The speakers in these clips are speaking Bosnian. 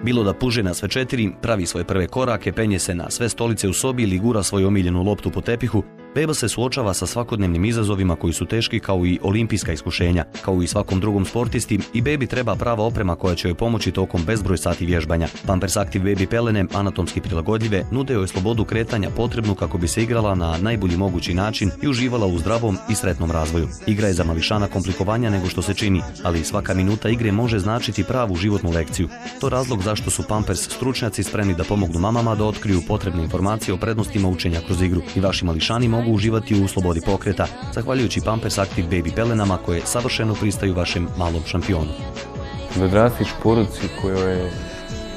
Bilo da puže na sve 4, pravi svoje prve korake, penje se na sve stolice u sobi ili gura svoju omiljenu loptu po tepihu, beba se suočava sa svakodnevnim izazovima koji su teški kao i olimpijska iskušenja. Kao i svakom drugom sportisti, i bebi treba prava oprema koja će joj pomoći tokom bezbroj sati vježbanja. Pampers Active Baby pelene, anatomski prilagodljive, nude joj slobodu kretanja potrebnu kako bi se igrala na najbolji mogući način i uživala u zdravom i sretnom razvoju. Igra je za mališana komplikovanja nego što se čini, ali svaka minuta igre može značiti pravu životnu lekciju. To je razlog zašto su Pampers stručnjaci spremni da pomognu mamama da otkriju potrebne informacije o prednostima učenja kroz igru. I vaši mališani mogu uživati u slobodi pokreta, zahvaljujući Pampers Active Baby pelenama koje savršeno pristaju vašem malom šampionu. Da odrastiš porodici kojoj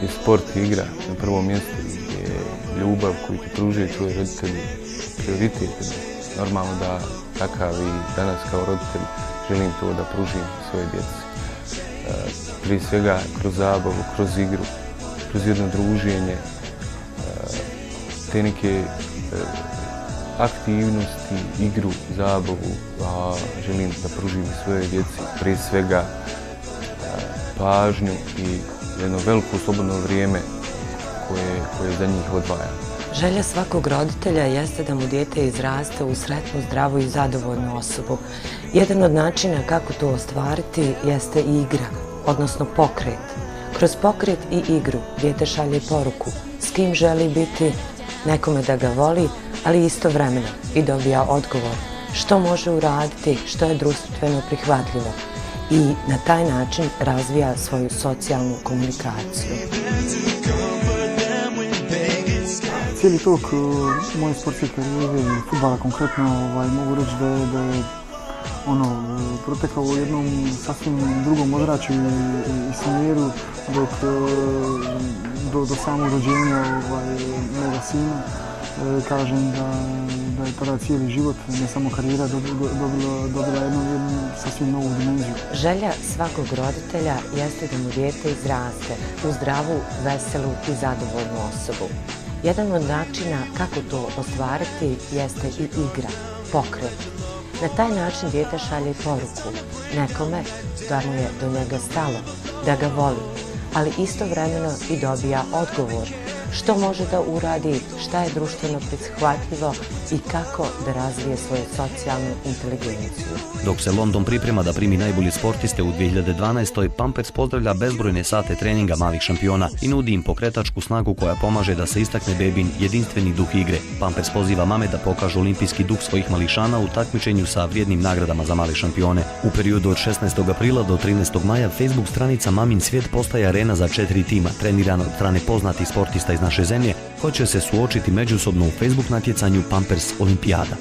je sport i igra na prvom mjestu, je ljubav koju ti pružaju tvoji roditelji prioritet. Normalno da takav i danas kao roditelj želim to da pružim svoje djeci. Prije svega kroz zabavu, kroz igru, kroz jedno druženje, te neke aktivnosti, igru, zabavu, a želim da pružim svojoj djeci prije svega pažnju i jedno veliko slobodno vrijeme koje za njih odvajam. Želja svakog roditelja jeste da mu dijete izraste u sretnu, zdravu i zadovoljnu osobu. Jedan od načina kako to ostvariti jeste i igra, odnosno pokret. Kroz pokret i igru dijete šalje poruku s kim želi biti, nekome da ga voli, ali istovremeno i dobija odgovor što može uraditi, što je društveno prihvatljivo i na taj način razvija svoju socijalnu komunikaciju. Cijeli tok moje sportske karijere i fudbala konkretno mogu reći da je protekao u jednom sasvim drugom ozračju i smjeru do samog rođenja moga sina. Kažem da je tada cijeli život, ne samo karijera, dobila jednu sasvim novu dimenziju. Želja svakog roditelja jeste da mu dijete izraste u zdravu, veselu i zadovoljnu osobu. Jedan od načina kako to ostvariti jeste i igra, pokret. Na taj način dijete šalje poruku nekome da mu je do njega stalo, da ga voli, ali istovremeno i dobija odgovor što može da uradi, šta je društveno prihvatljivo i kako da razvije svoju socijalnu inteligenciju. Dok se London priprema da primi najbolje sportiste u 2012. Pampers pozdravlja bezbrojne sate treninga malih šampiona i nudi im pokretačku snagu koja pomaže da se istakne bebin jedinstveni duh igre. Pampers poziva mame da pokažu olimpijski duh svojih mališana u takmičenju sa vrijednim nagradama za male šampione. U periodu od 16. aprila do 13. maja Facebook stranica Mamin svijet postaje arena za 4 tima, trenirana od strane poznatih sportista iz naše zemlje, koji će se suočiti međusobno u Facebook natjecanju Pampers Olimpijada.